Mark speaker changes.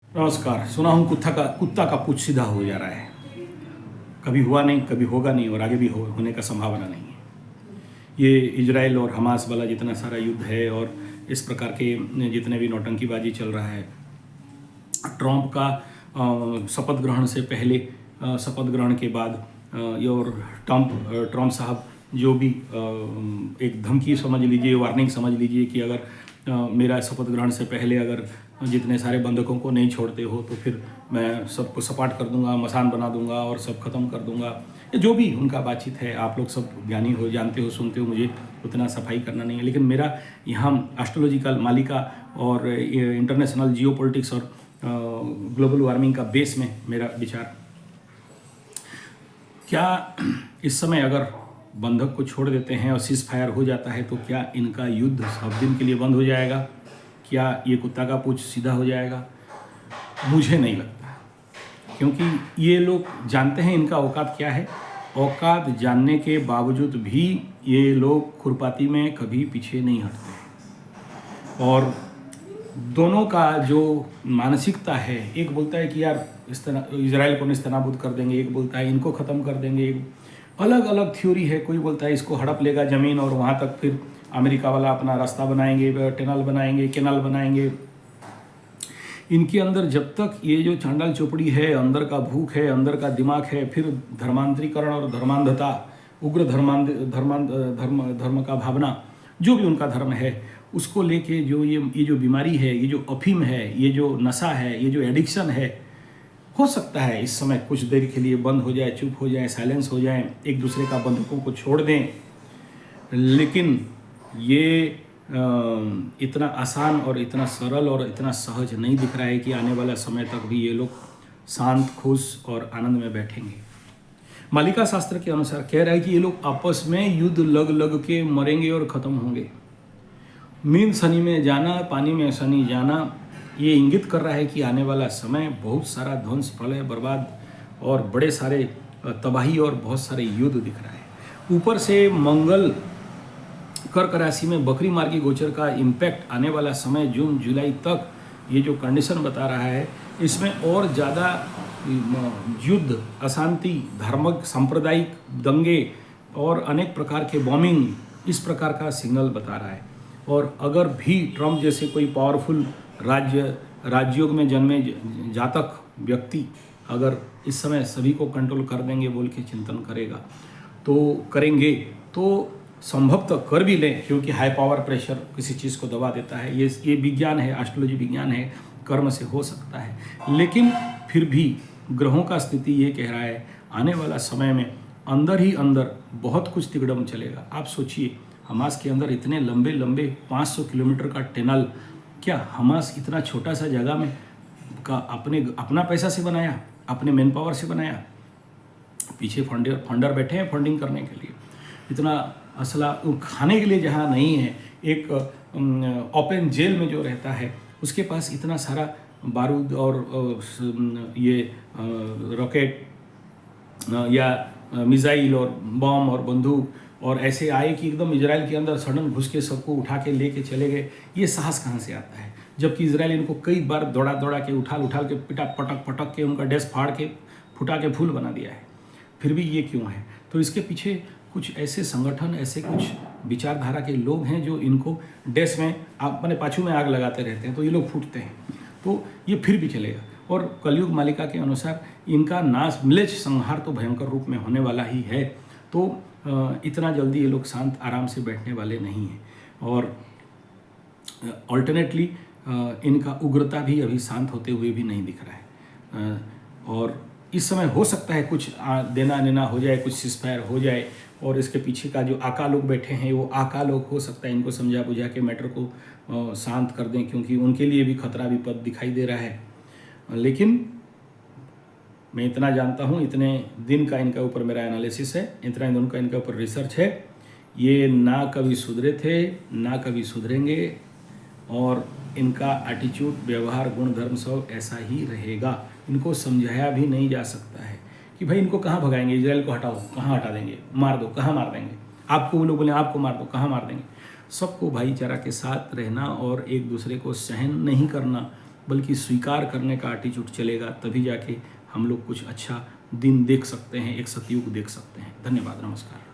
Speaker 1: नमस्कार। सुना हूँ कुत्ता का पूंछ सीधा हो जा रहा है। कभी हुआ नहीं, कभी होगा नहीं और आगे भी होने का संभावना नहीं है। ये इजराइल और हमास वाला जितना सारा युद्ध है और इस प्रकार के जितने भी नौटंकीबाजी चल रहा है, ट्रंप का शपथ ग्रहण से पहले, शपथ ग्रहण के बाद, ये और ट्रंप साहब जो भी एक धमकी समझ लीजिए, वार्निंग समझ लीजिए कि अगर मेरा शपथ ग्रहण से पहले अगर जितने सारे बंधकों को नहीं छोड़ते हो तो फिर मैं सबको सपाट कर दूंगा, मसान बना दूंगा और सब खत्म कर दूंगा। ये जो भी उनका बातचीत है, आप लोग सब ज्ञानी हो, जानते हो, सुनते हो, मुझे उतना सफाई करना नहीं है। लेकिन मेरा यहाँ एस्ट्रोलॉजिकल मालिका और इंटरनेशनल जियोपॉलिटिक्स और ग्लोबल वार्मिंग का बेस में मेरा विचार, क्या इस समय अगर बंधक को छोड़ देते हैं और सीज फायर हो जाता है तो क्या इनका युद्ध सब दिन के लिए बंद हो जाएगा? क्या ये कुत्ता का पूंछ सीधा हो जाएगा? मुझे नहीं लगता, क्योंकि ये लोग जानते हैं इनका औकात क्या है। औकात जानने के बावजूद भी ये लोग खुरपाती में कभी पीछे नहीं हटते। और दोनों का जो मानसिकता है, एक बोलता है कि यार इस तरह इजराइल को निस्तनाबूद कर देंगे, एक बोलता है इनको ख़त्म कर देंगे, अलग अलग थ्योरी है। कोई बोलता है इसको हड़प लेगा ज़मीन और वहाँ तक फिर अमेरिका वाला अपना रास्ता बनाएंगे, टनल बनाएंगे, कैनाल बनाएंगे। इनके अंदर जब तक ये जो चांडाल चौपड़ी है, अंदर का भूख है, अंदर का दिमाग है, फिर धर्मांतरीकरण और धर्मांधता, उग्र धर्म का भावना, जो भी उनका धर्म है, उसको लेके जो ये जो बीमारी है, ये जो अफीम है, ये जो नशा है, ये जो एडिक्शन है, हो सकता है इस समय कुछ देर के लिए बंद हो जाए, चुप हो जाए, साइलेंस हो जाए, एक दूसरे का बंधकों को छोड़ दें। लेकिन ये इतना आसान और इतना सरल और इतना सहज नहीं दिख रहा है कि आने वाला समय तक भी ये लोग शांत, खुश और आनंद में बैठेंगे। मालिका शास्त्र के अनुसार कह रहा है कि ये लोग आपस में युद्ध लग लग के मरेंगे और ख़त्म होंगे। मीन शनि में जाना, पानी में शनि जाना, ये इंगित कर रहा है कि आने वाला समय बहुत सारा ध्वंस, प्रलय, बर्बाद और बड़े सारे तबाही और बहुत सारे युद्ध दिख रहा है। ऊपर से मंगल कर्क राशि में बकरी मार्गी गोचर का इम्पैक्ट आने वाला समय जून जुलाई तक, ये जो कंडीशन बता रहा है, इसमें और ज़्यादा युद्ध, अशांति, धार्मिक सांप्रदायिक दंगे और अनेक प्रकार के बॉम्बिंग, इस प्रकार का सिग्नल बता रहा है। और अगर भी ट्रंप जैसे कोई पावरफुल राजयोग में जन्मे जातक व्यक्ति अगर इस समय सभी को कंट्रोल कर देंगे बोल के चिंतन करेंगे तो संभवतः कर भी लें, क्योंकि हाई पावर प्रेशर किसी चीज़ को दबा देता है। ये विज्ञान है, एस्ट्रोलॉजी विज्ञान है, कर्म से हो सकता है। लेकिन फिर भी ग्रहों का स्थिति ये कह रहा है आने वाला समय में अंदर ही अंदर बहुत कुछ तिगड़म चलेगा। आप सोचिए, हमास के अंदर इतने लंबे लंबे 500 किलोमीटर का टनल, क्या हमास इतना छोटा सा जगह में का अपना पैसा से बनाया, अपने मैन पावर से बनाया? पीछे फंडर बैठे हैं फंडिंग करने के लिए। इतना असला खाने के लिए जहाँ नहीं है, एक ओपन जेल में जो रहता है उसके पास इतना सारा बारूद और ये रॉकेट या मिसाइल और बम और बंदूक और ऐसे आए कि एकदम इजराइल के अंदर सडन घुस के सबको उठा के लेके चले गए। ये साहस कहाँ से आता है? जबकि इजराइल इनको कई बार दौड़ा दौड़ा के उठाल के पटक के उनका डेस्क फाड़ के फुटा के फूल बना दिया है। फिर भी ये क्यों है? तो इसके पीछे कुछ ऐसे संगठन, ऐसे कुछ विचारधारा के लोग हैं जो इनको डेस्क में अपने पाछू में आग लगाते रहते हैं, तो ये लोग फूटते हैं। तो ये फिर भी चलेगा। और कलयुग मालिका के अनुसार इनका नाश, मिलेच संहार तो भयंकर रूप में होने वाला ही है। तो इतना जल्दी ये लोग शांत आराम से बैठने वाले नहीं हैं। और ऑल्टरनेटली इनका उग्रता भी अभी शांत होते हुए भी नहीं दिख रहा है। और इस समय हो सकता है कुछ देना लेना हो जाए, कुछ सिस्फायर हो जाए, और इसके पीछे का जो आका लोग बैठे हैं वो आका लोग हो सकता है इनको समझा बुझा के मैटर को शांत कर दें, क्योंकि उनके लिए भी खतरा विपद दिखाई दे रहा है। लेकिन मैं इतना जानता हूँ, इतने दिन का इनका ऊपर मेरा एनालिसिस है, इतना दिन का इनका ऊपर रिसर्च है, ये ना कभी सुधरे थे ना कभी सुधरेंगे और इनका एटीट्यूड, व्यवहार, गुण, धर्म सब ऐसा ही रहेगा। इनको समझाया भी नहीं जा सकता है कि भाई इनको कहाँ भगाएंगे, इजराइल को हटाओ, कहाँ हटा देंगे, मार दो, कहाँ मार देंगे, आपको वो लोग बोले आपको मार दो, कहाँ मार देंगे। सबको भाईचारा के साथ रहना और एक दूसरे को सहन नहीं करना, बल्कि स्वीकार करने का एटीट्यूड चलेगा, तभी जाके हम लोग कुछ अच्छा दिन देख सकते हैं, एक सतयुग देख सकते हैं। धन्यवाद, नमस्कार।